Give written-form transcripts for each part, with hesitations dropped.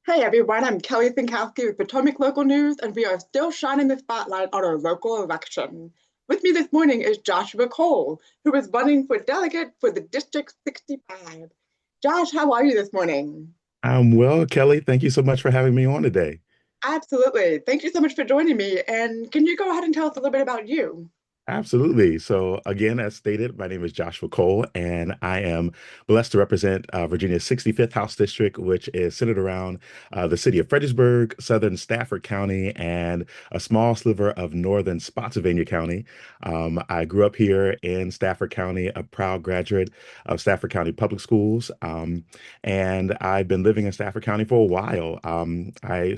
Hey everyone, I'm Kelly Sienkowski with Potomac Local News, and we are still shining the spotlight on our local election. With me this morning is Joshua Cole, who is running for delegate for the District 65. Josh, how are you this morning? I'm well, Kelly. Thank you so much for having me on today. Absolutely. Thank you so much for joining me. And can you go ahead and tell us a little bit about you? Absolutely. So, again, as stated, my name is Joshua Cole, and I am blessed to represent Virginia's 65th House District, which is centered around the city of Fredericksburg, southern Stafford County, and a small sliver of northern Spotsylvania County. I grew up here in Stafford County, a proud graduate of Stafford County Public Schools, and I've been living in Stafford County for a while. I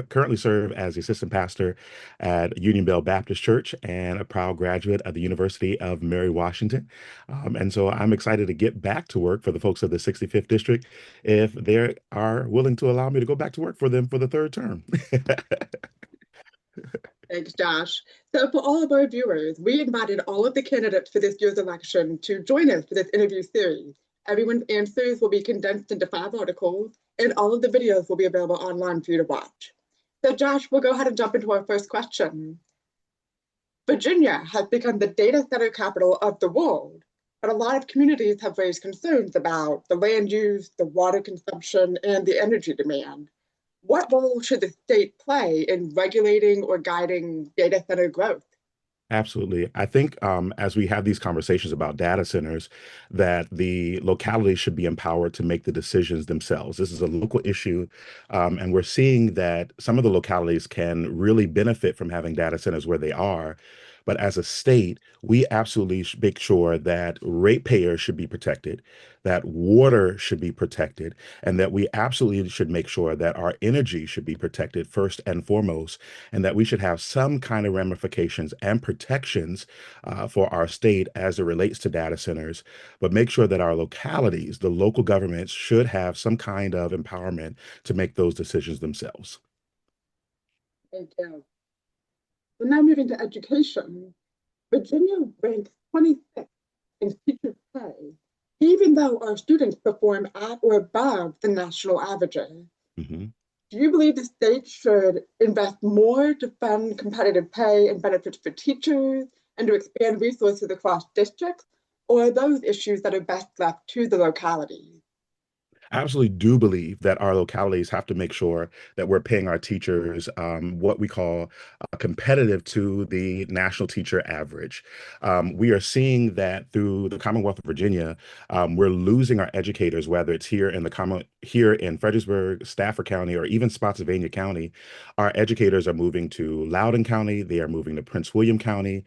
currently serve as the assistant pastor at Union Bell Baptist Church and a proud graduate of the University of Mary Washington. And so I'm excited to get back to work for the folks of the 65th District if they are willing to allow me to go back to work for them for the third term. Thanks, Josh. So, for all of our viewers, we invited all of the candidates for this year's election to join us for this interview series. Everyone's answers will be condensed into 5 articles, and all of the videos will be available online for you to watch. So, Josh, we'll go ahead and jump into our first question. Virginia has become the data center capital of the world, but a lot of communities have raised concerns about the land use, the water consumption, and the energy demand. What role should the state play in regulating or guiding data center growth? Absolutely. I think as we have these conversations about data centers, that the localities should be empowered to make the decisions themselves. This is a local issue, and we're seeing that some of the localities can really benefit from having data centers where they are. But as a state, we absolutely should make sure that ratepayers should be protected, that water should be protected, and that we absolutely should make sure that our energy should be protected first and foremost, and that we should have some kind of ramifications and protections for our state as it relates to data centers, but make sure that our localities, the local governments, should have some kind of empowerment to make those decisions themselves. Thank you. So now moving to education, Virginia ranks 26th in teacher pay, even though our students perform at or above the national averages. Mhm. Do you believe the state should invest more to fund competitive pay and benefits for teachers and to expand resources across districts? Or are those issues that are best left to the localities? I absolutely do believe that our localities have to make sure that we're paying our teachers what we call competitive to the national teacher average. We are seeing that through the Commonwealth of Virginia, we're losing our educators, whether it's here in Fredericksburg, Stafford County, or even Spotsylvania County. Our educators are moving to Loudoun County. They are moving to Prince William County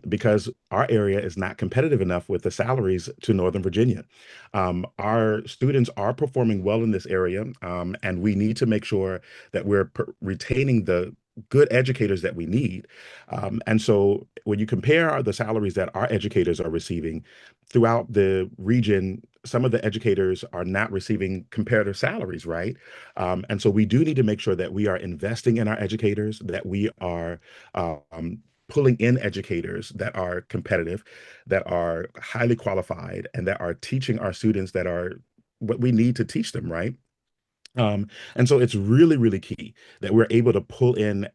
because our area is not competitive enough with the salaries to Northern Virginia. Our students are performing well in this area, and we need to make sure that we're retaining the good educators that we need. And so when you compare the salaries that our educators are receiving throughout the region, some of the educators are not receiving comparative salaries, right? And so we do need to make sure that we are investing in our educators, that we are pulling in educators that are competitive, that are highly qualified, and that are teaching our students that are what we need to teach them, right? And so it's really, really key that we're able to pull in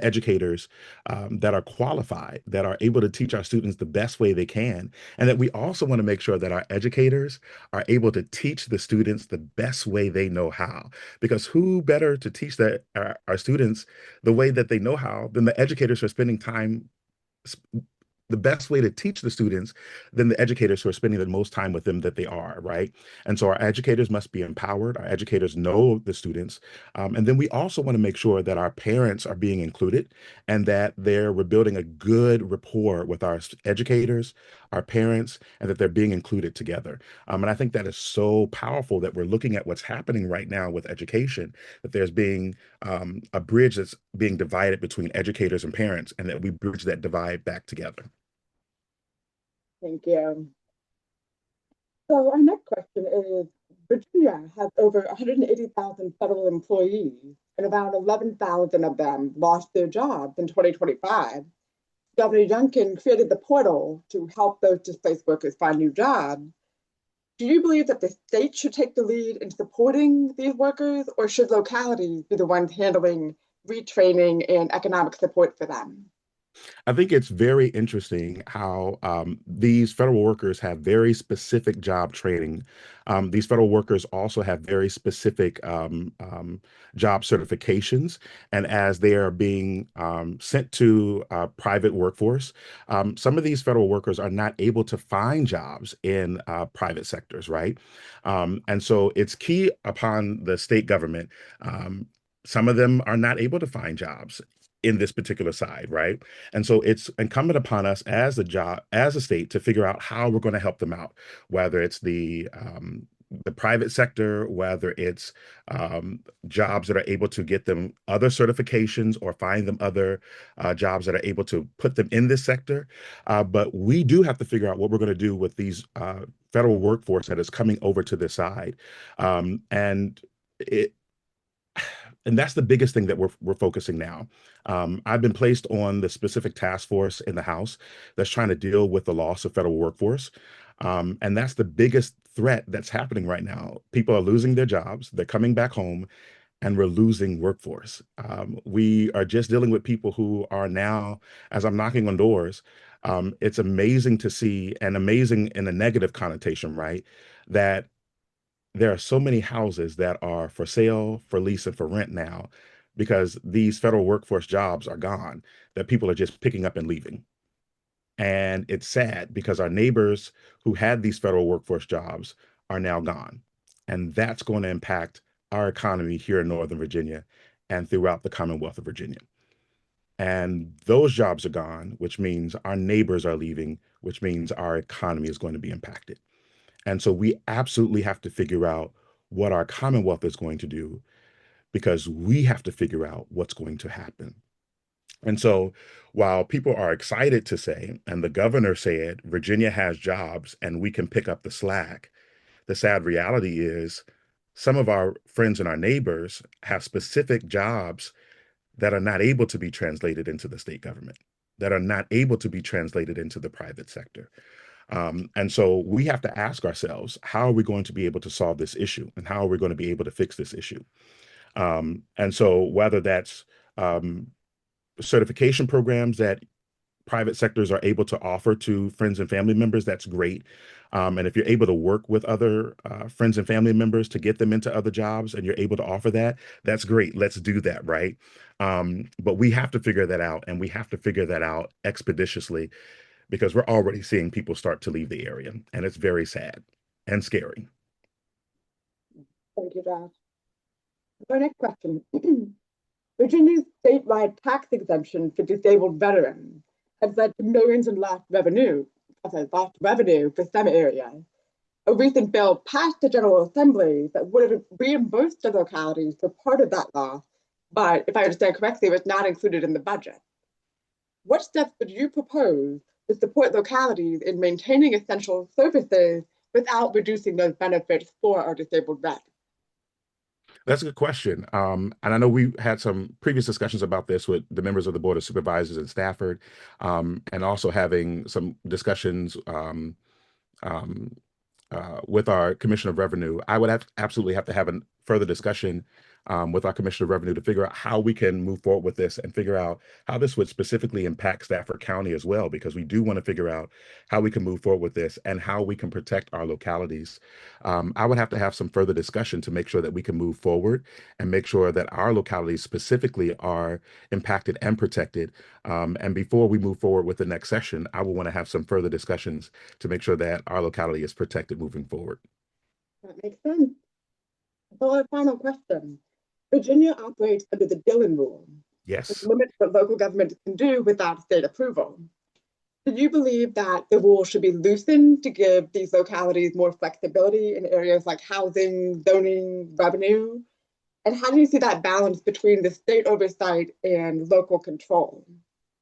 educators that are qualified, that are able to teach our students the best way they can, and that we also want to make sure that our educators are able to teach the students the best way they know how. Because who better to teach our students the way that they know how than the educators who are spending time the best way to teach the students than the educators who are spending the most time with them that they are, right? And so our educators must be empowered. Our educators know the students. And then we also want to make sure that our parents are being included and that we're building a good rapport with our educators, our parents, and that they're being included together. And I think that is so powerful that we're looking at what's happening right now with education, that there's being a bridge that's being divided between educators and parents, and that we bridge that divide back together. Thank you. So our next question is, Virginia has over 180,000 federal employees, and about 11,000 of them lost their jobs in 2025. Governor Youngkin created the portal to help those displaced workers find new jobs. Do you believe that the state should take the lead in supporting these workers, or should localities be the ones handling retraining and economic support for them? I think it's very interesting how these federal workers have very specific job training. These federal workers also have very specific job certifications. And as they are being sent to private workforce, some of these federal workers are not able to find jobs in private sectors, right? And so it's key upon the state government. Some of them are not able to find jobs in this particular side, right? And so it's incumbent upon us as as a state, to figure out how we're going to help them out, whether it's the private sector, whether it's jobs that are able to get them other certifications or find them other jobs that are able to put them in this sector. But we do have to figure out what we're going to do with these federal workforce that is coming over to this side. And it, and that's the biggest thing that we're focusing now. I've been placed on the specific task force in the House that's trying to deal with the loss of federal workforce. And that's the biggest threat that's happening right now. People are losing their jobs, they're coming back home, and we're losing workforce. We are just dealing with people who are now, as I'm knocking on doors, it's amazing to see, and amazing in a negative connotation, right? That there are so many houses that are for sale, for lease, and for rent now because these federal workforce jobs are gone, that people are just picking up and leaving. And it's sad because our neighbors who had these federal workforce jobs are now gone. And that's going to impact our economy here in Northern Virginia and throughout the Commonwealth of Virginia. And those jobs are gone, which means our neighbors are leaving, which means our economy is going to be impacted. And so we absolutely have to figure out what our Commonwealth is going to do because we have to figure out what's going to happen. And so while people are excited to say, and the governor said, Virginia has jobs and we can pick up the slack, the sad reality is some of our friends and our neighbors have specific jobs that are not able to be translated into the state government, that are not able to be translated into the private sector. And so we have to ask ourselves, how are we going to be able to solve this issue? And how are we going to be able to fix this issue? And so whether that's certification programs that private sectors are able to offer to friends and family members, that's great. And if you're able to work with other friends and family members to get them into other jobs and you're able to offer that, that's great. Let's do that, right? But we have to figure that out, and we have to figure that out expeditiously because we're already seeing people start to leave the area, and it's very sad and scary. Thank you, Josh. Our next question. Virginia's statewide tax exemption for disabled veterans has led to millions in lost revenue for some areas. A recent bill passed the General Assembly that would have reimbursed the localities for part of that loss, but if I understand correctly, it was not included in the budget. What steps would you propose to support localities in maintaining essential services without reducing those benefits for our disabled vets? That's a good question. And I know we had some previous discussions about this with the members of the Board of Supervisors in Stafford, and also having some discussions um, with our Commissioner of Revenue. I would absolutely have to have a further discussion with our Commissioner of Revenue to figure out how we can move forward with this and figure out how this would specifically impact Stafford County as well, because we do want to figure out how we can move forward with this and how we can protect our localities. I would have to have some further discussion to make sure that we can move forward and make sure that our localities specifically are impacted and protected. And before we move forward with the next session, I will want to have some further discussions to make sure that our locality is protected moving forward. That makes sense. So our final question. Virginia operates under the Dillon Rule, which Yes. limits what local governments can do without state approval. Do you believe that the rule should be loosened to give these localities more flexibility in areas like housing, zoning, revenue? And how do you see that balance between the state oversight and local control?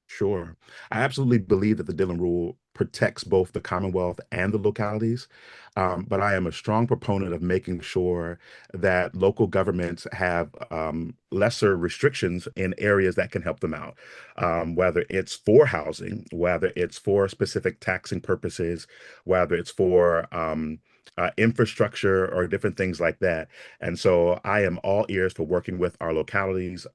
Sure. I absolutely believe that the Dillon Rule protects both the Commonwealth and the localities. But I am a strong proponent of making sure that local governments have lesser restrictions in areas that can help them out, whether it's for housing, whether it's for specific taxing purposes, whether it's for infrastructure or different things like that. And so I am all ears for working with our localities,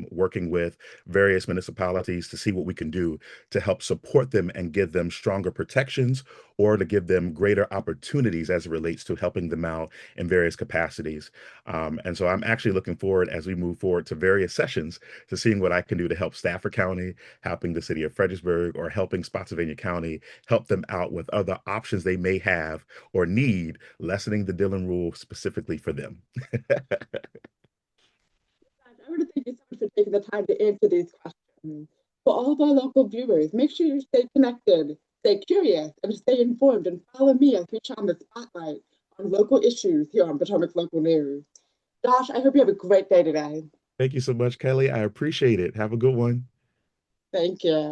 working with various municipalities to see what we can do to help support them and give them stronger protections or to give them greater opportunities as it relates to helping them out in various capacities. And so I'm actually looking forward as we move forward to various sessions to seeing what I can do to help Stafford County, helping the city of Fredericksburg, or helping Spotsylvania County help them out with other options they may have or need, lessening the Dillon rule specifically for them. I want to thank you so much for taking the time to answer these questions. For all of our local viewers, make sure you stay connected, stay curious, and stay informed, and follow me as we shine the spotlight on local issues here on Potomac Local News. Josh, I hope you have a great day today. Thank you so much, Kelly. I appreciate it. Have a good one. Thank you.